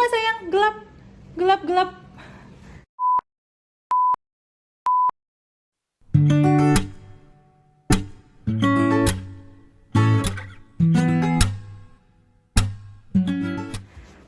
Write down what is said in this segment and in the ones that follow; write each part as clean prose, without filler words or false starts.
nggak sayang? Gelap, gelap, gelap.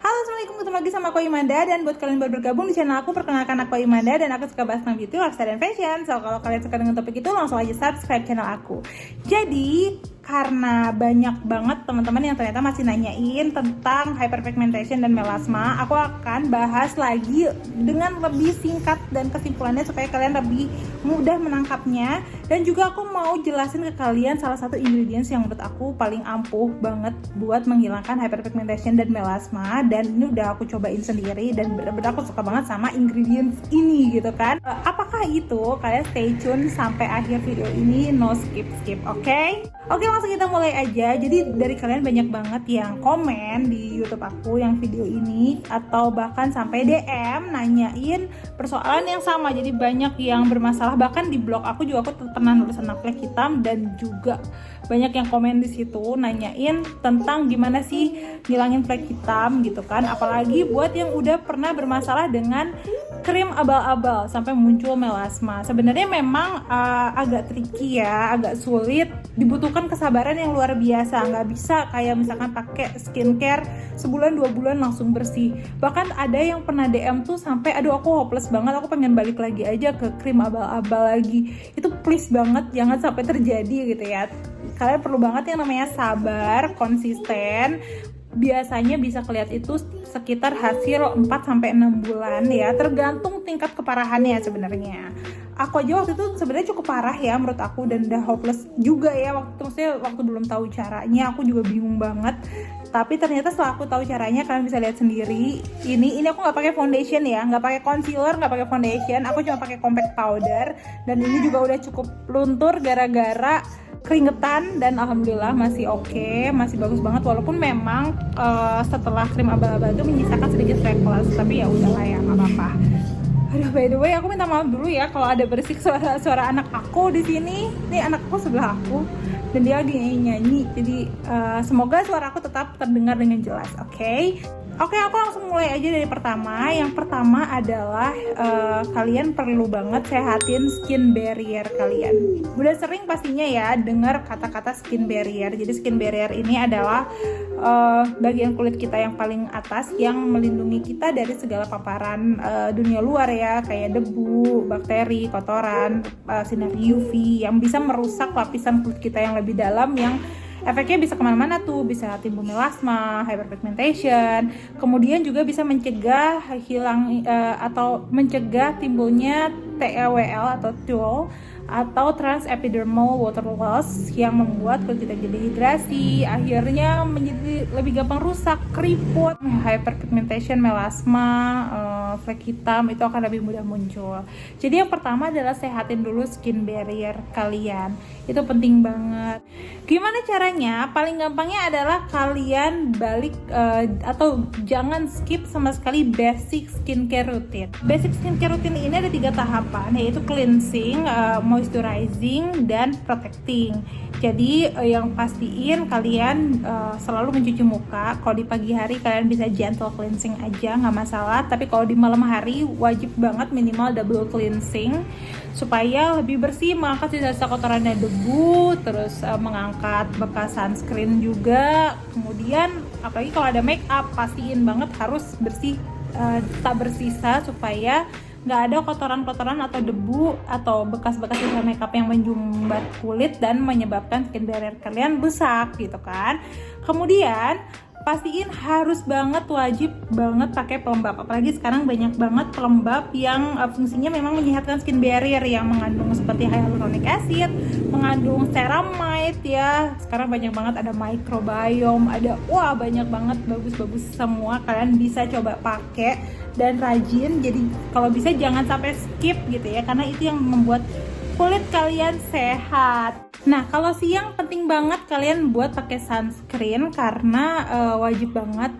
Halo, assalamualaikum, ketemu lagi sama aku Imanda. Dan buat kalian baru bergabung di channel aku, perkenalkan aku Imanda dan aku suka bahas tentang beauty, lifestyle, dan fashion. So kalau kalian suka dengan topik itu, langsung aja subscribe channel aku. Jadi karena banyak banget teman-teman yang ternyata masih nanyain tentang hyperpigmentation dan melasma, aku akan bahas lagi dengan lebih singkat dan kesimpulannya supaya kalian lebih mudah menangkapnya. Dan juga aku mau jelasin ke kalian salah satu ingredients yang menurut aku paling ampuh banget buat menghilangkan hyperpigmentation dan melasma, dan ini udah aku cobain sendiri dan bener-bener aku suka banget sama ingredients ini gitu kan. Apakah itu? Kalian stay tune sampai akhir video ini, no skip, oke? Oke, langsung kita mulai aja. Jadi dari kalian banyak banget yang komen di YouTube aku yang video ini, atau bahkan sampai DM nanyain persoalan yang sama. Jadi banyak yang bermasalah, bahkan di blog aku juga aku pernah nulis tentang flek hitam, dan juga banyak yang komen di situ nanyain tentang gimana sih ngilangin flek hitam gitu kan. Apalagi buat yang udah pernah bermasalah dengan krim abal-abal sampai muncul melasma. Sebenarnya memang agak tricky ya, agak sulit, dibutuhkan kesabaran yang luar biasa. Nggak bisa kayak misalkan pakai skincare sebulan 2 bulan langsung bersih. Bahkan ada yang pernah DM tuh sampai aduh aku hopeless banget, aku pengen balik lagi aja ke krim abal-abal lagi. Itu please banget jangan sampai terjadi gitu ya. Kalian perlu banget yang namanya sabar, konsisten. Biasanya bisa kelihatan itu sekitar hasil 4-6 bulan ya, tergantung tingkat keparahannya sebenarnya. Aku aja waktu itu sebenarnya cukup parah ya menurut aku, dan udah hopeless juga ya waktu belum tahu caranya. Aku juga bingung banget, tapi ternyata setelah aku tahu caranya, kalian bisa lihat sendiri. Ini aku nggak pakai foundation ya, nggak pakai concealer, nggak pakai foundation, aku cuma pakai compact powder, dan ini juga udah cukup luntur gara-gara keringetan, dan alhamdulillah masih oke, masih bagus banget. Walaupun memang setelah krim abal-abal itu menyisakan sedikit freckles, tapi ya udahlah ya, nggak apa-apa. Aduh, by the way, aku minta maaf dulu ya kalau ada berisik suara anak aku di sini. Nih anak aku sebelah aku dan dia lagi nyanyi. Jadi semoga suara aku tetap terdengar dengan jelas, oke? Oke, aku langsung mulai aja dari pertama. Yang pertama adalah kalian perlu banget sehatin skin barrier kalian. Udah sering pastinya ya dengar kata-kata skin barrier. Jadi skin barrier ini adalah bagian kulit kita yang paling atas yang melindungi kita dari segala paparan dunia luar ya, kayak debu, bakteri, kotoran, sinar UV yang bisa merusak lapisan kulit kita yang lebih dalam, yang efeknya bisa kemana-mana tuh, bisa timbul melasma, hyperpigmentation. Kemudian juga bisa mencegah atau mencegah timbulnya TEWL atau TUL atau trans epidermal water loss yang membuat kulit kita jadi dehidrasi, akhirnya menjadi lebih gampang rusak, keriput, hyperpigmentation, melasma, flek hitam itu akan lebih mudah muncul. Jadi yang pertama adalah sehatin dulu skin barrier kalian. Itu penting banget. Gimana caranya? Paling gampangnya adalah kalian balik atau jangan skip sama sekali basic skincare routine. Basic skincare routine ini ada 3 tahapan, yaitu cleansing, moisturizing, dan protecting. Jadi yang pastiin kalian selalu mencuci muka. Kalau di pagi hari kalian bisa gentle cleansing aja, nggak masalah. Tapi kalau di malam hari wajib banget minimal double cleansing supaya lebih bersih, mengangkat sisa-sisa kotorannya, debu, terus mengangkat bekas sunscreen juga. Kemudian apalagi kalau ada make up, pastiin banget harus bersih, tak bersisa, supaya nggak ada kotoran-kotoran atau debu atau bekas-bekas sisa makeup yang menjumbat kulit dan menyebabkan skin barrier kalian rusak gitu kan. Kemudian pastiin harus banget, wajib banget pakai pelembab. Apalagi sekarang banyak banget pelembab yang fungsinya memang menyehatkan skin barrier, yang mengandung seperti hyaluronic acid, mengandung ceramide ya. Sekarang banyak banget, ada microbiome, ada banyak banget, bagus-bagus semua. Kalian bisa coba pakai dan rajin. Jadi kalau bisa jangan sampai skip gitu ya, karena itu yang membuat kulit kalian sehat. Nah, kalau siang penting banget kalian buat pakai sunscreen, karena wajib banget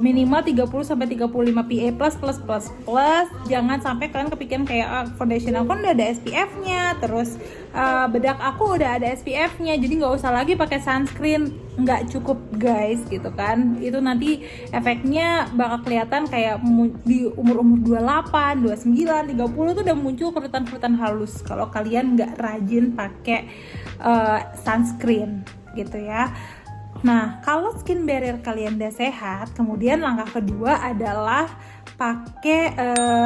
minimal 30-35 PA++++. Jangan sampai kalian kepikiran kayak foundation aku kan udah ada SPF-nya, terus bedak aku udah ada SPF-nya, jadi nggak usah lagi pakai sunscreen. Nggak cukup guys gitu kan. Itu nanti efeknya bakal kelihatan kayak di umur 28, 29, 30 tuh udah muncul kerutan-kerutan halus kalau kalian nggak rajin pakai sunscreen gitu ya. Nah, kalau skin barrier kalian udah sehat, kemudian langkah kedua adalah pakai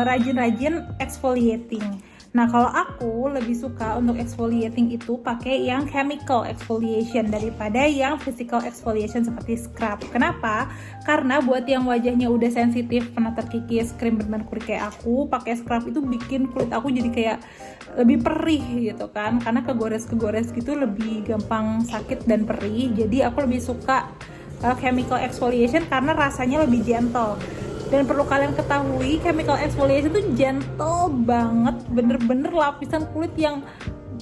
rajin-rajin exfoliating. Nah, kalau aku lebih suka untuk exfoliating itu pakai yang chemical exfoliation daripada yang physical exfoliation seperti scrub. Kenapa? Karena buat yang wajahnya udah sensitif, pernah terkikis krim bermerkuri kayak aku, pakai scrub itu bikin kulit aku jadi kayak lebih perih gitu kan. Karena kegores-kegores gitu lebih gampang sakit dan perih. Jadi aku lebih suka chemical exfoliation karena rasanya lebih gentle. Dan perlu kalian ketahui, chemical exfoliation itu gentle banget, bener-bener lapisan kulit yang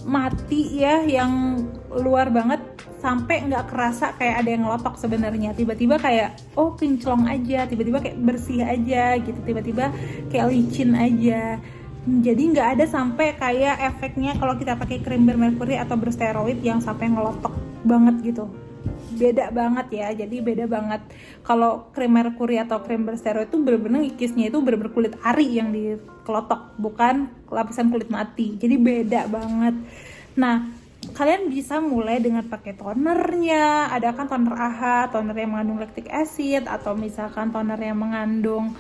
mati ya, yang luar banget, sampai nggak kerasa kayak ada yang ngelotok sebenarnya. Tiba-tiba kayak kinclong aja, tiba-tiba kayak bersih aja gitu, tiba-tiba kayak licin aja. Jadi nggak ada sampai kayak efeknya kalau kita pakai krim bermerkuri atau bersteroid yang sampai ngelotok banget gitu. Beda banget ya, jadi beda banget. Kalau krim merkuri atau krim bersteroid itu bener-bener ngikisnya itu bener-bener kulit ari yang dikelotok, bukan lapisan kulit mati. Jadi beda banget. Nah, kalian bisa mulai dengan pakai tonernya. Ada kan toner AHA, toner yang mengandung lactic acid, atau misalkan toner yang mengandung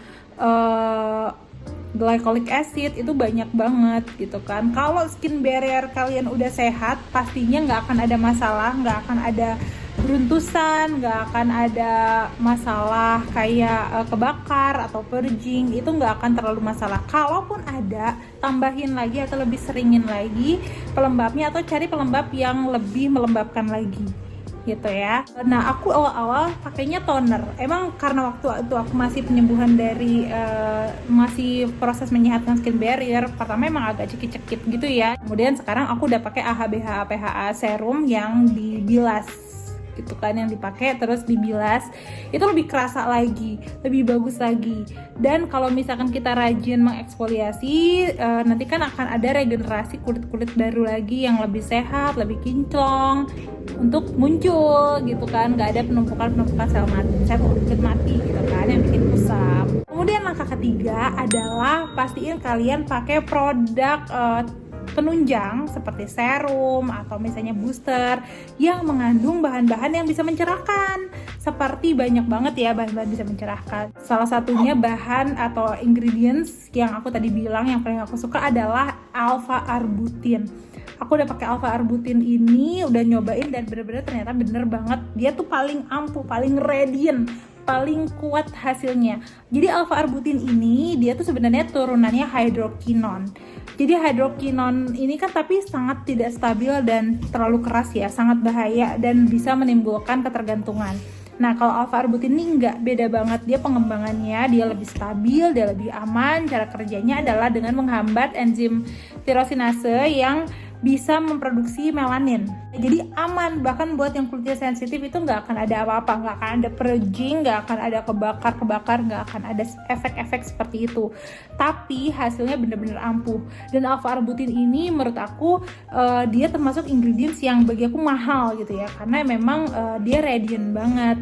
glycolic acid, itu banyak banget gitu kan. Kalau skin barrier kalian udah sehat, pastinya nggak akan ada masalah, nggak akan ada beruntusan, nggak akan ada masalah kayak kebakar atau purging, itu nggak akan terlalu masalah. Kalaupun ada, tambahin lagi atau lebih seringin lagi pelembabnya, atau cari pelembab yang lebih melembabkan lagi gitu ya. Nah, aku awal-awal pakainya toner. Emang karena waktu itu aku masih penyembuhan dari masih proses menyehatkan skin barrier, pertama emang agak cekit-cekit gitu ya. Kemudian sekarang aku udah pakai AHA BHA PHA serum yang dibilas gitu kan, yang dipakai terus dibilas, itu lebih kerasa lagi, lebih bagus lagi. Dan kalau misalkan kita rajin mengeksfoliasi, nanti kan akan ada regenerasi kulit-kulit baru lagi yang lebih sehat, lebih kinclong untuk muncul gitu kan, nggak ada penumpukan sel kulit mati gitu kan yang bikin kusam. Kemudian langkah ketiga adalah pastiin kalian pakai produk penunjang seperti serum atau misalnya booster yang mengandung bahan-bahan yang bisa mencerahkan. Seperti banyak banget ya bahan-bahan bisa mencerahkan. Salah satunya bahan atau ingredients yang aku tadi bilang yang paling aku suka adalah alpha arbutin. Aku udah pakai alpha arbutin ini, udah nyobain dan bener-bener ternyata bener banget. Dia tuh paling ampuh, paling radiant, paling kuat hasilnya. Jadi alpha arbutin ini dia tuh sebenarnya turunannya hydroquinone. Jadi hydroquinone ini kan tapi sangat tidak stabil dan terlalu keras ya, sangat bahaya dan bisa menimbulkan ketergantungan. Nah, kalau alpha arbutin ini enggak, beda banget. Dia pengembangannya, dia lebih stabil, dia lebih aman. Cara kerjanya adalah dengan menghambat enzim tirosinase yang bisa memproduksi melanin. Jadi aman, bahkan buat yang kulitnya sensitif itu nggak akan ada apa-apa, nggak akan ada purging, nggak akan ada kebakar, nggak akan ada efek-efek seperti itu. Tapi hasilnya bener-bener ampuh. Dan alpha arbutin ini menurut aku dia termasuk ingredients yang bagi aku mahal gitu ya, karena memang dia radiant banget.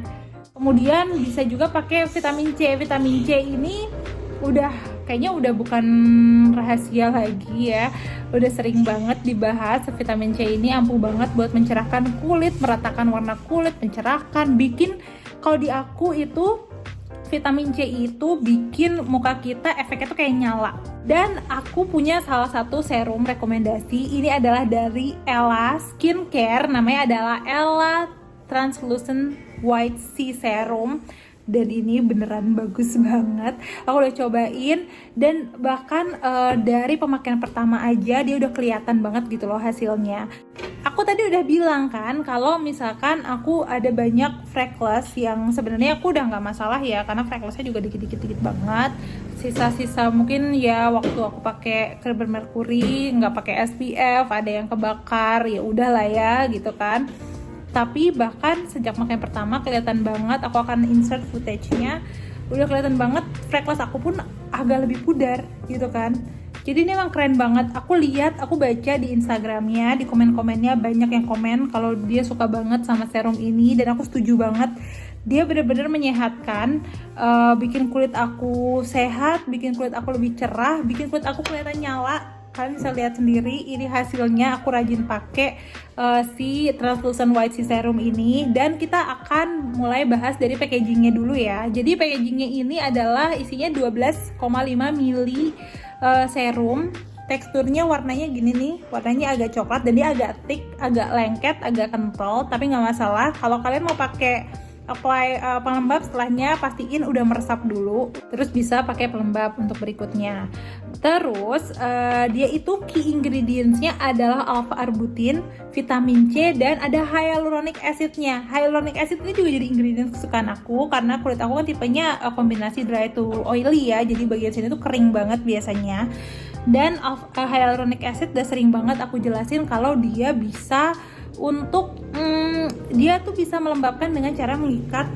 Kemudian bisa juga pakai vitamin C. Vitamin C ini kayaknya udah bukan rahasia lagi ya, udah sering banget dibahas. Vitamin C ini ampuh banget buat mencerahkan kulit, meratakan warna kulit, mencerahkan, bikin, kalau di aku itu vitamin C itu bikin muka kita efeknya tuh kayak nyala. Dan aku punya salah satu serum rekomendasi, ini adalah dari Ella Skincare, namanya adalah Ella Translucent White Sea Serum. Dan ini beneran bagus banget. Aku udah cobain dan bahkan dari pemakaian pertama aja dia udah kelihatan banget gitu loh hasilnya. Aku tadi udah bilang kan kalau misalkan aku ada banyak freckles yang sebenarnya aku udah nggak masalah ya, karena freckles-nya juga dikit-dikit banget. Sisa-sisa mungkin ya waktu aku pakai krim bermerkuri, nggak pakai SPF, ada yang kebakar, ya udahlah ya gitu kan. Tapi bahkan sejak makan pertama kelihatan banget, aku akan insert footage-nya, udah kelihatan banget freckles aku pun agak lebih pudar gitu kan. Jadi ini emang keren banget. Aku lihat, aku baca di Instagramnya, di komen-komennya banyak yang komen kalau dia suka banget sama serum ini, dan aku setuju banget. Dia benar-benar menyehatkan, bikin kulit aku sehat, bikin kulit aku lebih cerah, bikin kulit aku kelihatan nyala. Kalian bisa lihat sendiri, ini hasilnya. Aku rajin pakai si Translucent White Sea Serum ini, dan kita akan mulai bahas dari packagingnya dulu ya. Jadi packagingnya ini adalah isinya 12,5 ml serum. Teksturnya warnanya gini nih, warnanya agak coklat dan dia agak thick, agak lengket, agak kental, tapi nggak masalah. Kalau kalian mau pakai apply pelembab, setelahnya pastiin udah meresap dulu, terus bisa pakai pelembab untuk berikutnya. Terus dia itu key ingredientsnya adalah alpha arbutin, vitamin C, dan ada hyaluronic acidnya. Hyaluronic acid ini juga jadi ingredients kesukaan aku karena kulit aku kan tipenya kombinasi dry to oily ya, jadi bagian sini tuh kering banget biasanya. Dan hyaluronic acid udah sering banget aku jelasin kalau dia bisa untuk dia tuh bisa melembabkan dengan cara mengikat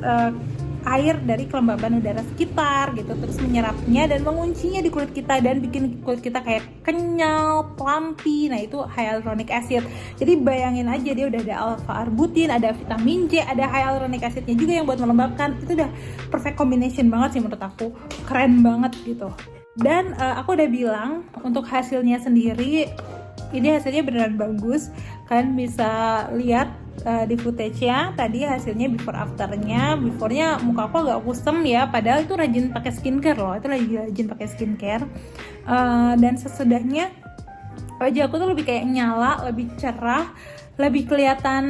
air dari kelembaban udara sekitar gitu, terus menyerapnya dan menguncinya di kulit kita dan bikin kulit kita kayak kenyal, plumpy. Nah itu hyaluronic acid. Jadi bayangin aja, dia udah ada alpha arbutin, ada vitamin C, ada hyaluronic acidnya juga yang buat melembabkan. Itu udah perfect combination banget sih menurut aku, keren banget gitu. Dan aku udah bilang untuk hasilnya sendiri, ini hasilnya beneran bagus. Kalian bisa lihat di footage-nya tadi hasilnya before afternya. Before-nya muka aku agak kusem ya, padahal itu rajin pakai skincare loh, itu lagi rajin pakai skincare. Dan sesudahnya wajah aku tuh lebih kayak nyala, lebih cerah, lebih kelihatan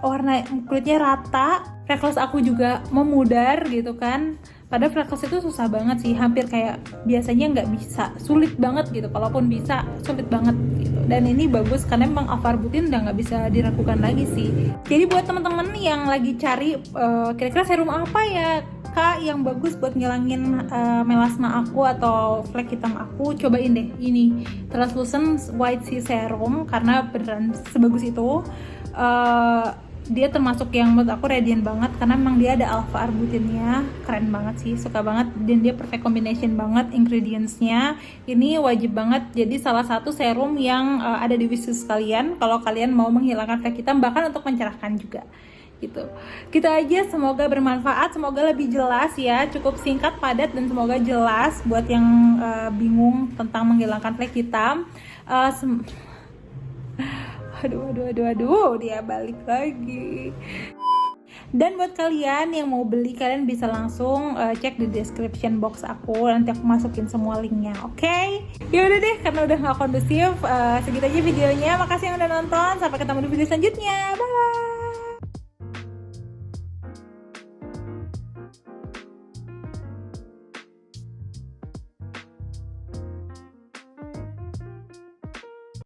warna kulitnya rata. Freckles aku juga memudar gitu kan. Padahal freckles itu susah banget sih, hampir kayak biasanya nggak bisa, sulit banget gitu. Kalaupun bisa, sulit banget gitu. Dan ini bagus karena memang alpha arbutin udah nggak bisa diragukan lagi sih. Jadi buat teman-teman yang lagi cari kira-kira serum apa ya Kak yang bagus buat ngilangin melasma aku atau flek hitam aku, cobain deh ini Translucent White Sea Serum karena beneran sebagus itu. Dia termasuk yang menurut aku radiant banget karena memang dia ada alpha arbutinnya, keren banget sih, suka banget, dan dia perfect combination banget ingredientsnya. Ini wajib banget jadi salah satu serum yang ada di wishlist kalian kalau kalian mau menghilangkan flek hitam, bahkan untuk mencerahkan juga gitu. Gitu aja, semoga bermanfaat, semoga lebih jelas ya, cukup singkat, padat, dan semoga jelas buat yang bingung tentang menghilangkan flek hitam. Aduh, dia balik lagi. Dan buat kalian yang mau beli, kalian bisa langsung cek di description box aku, nanti aku masukin semua linknya, oke? Ya udah deh, karena udah nggak kondusif, segitu aja videonya. Makasih yang udah nonton, sampai ketemu di video selanjutnya, bye.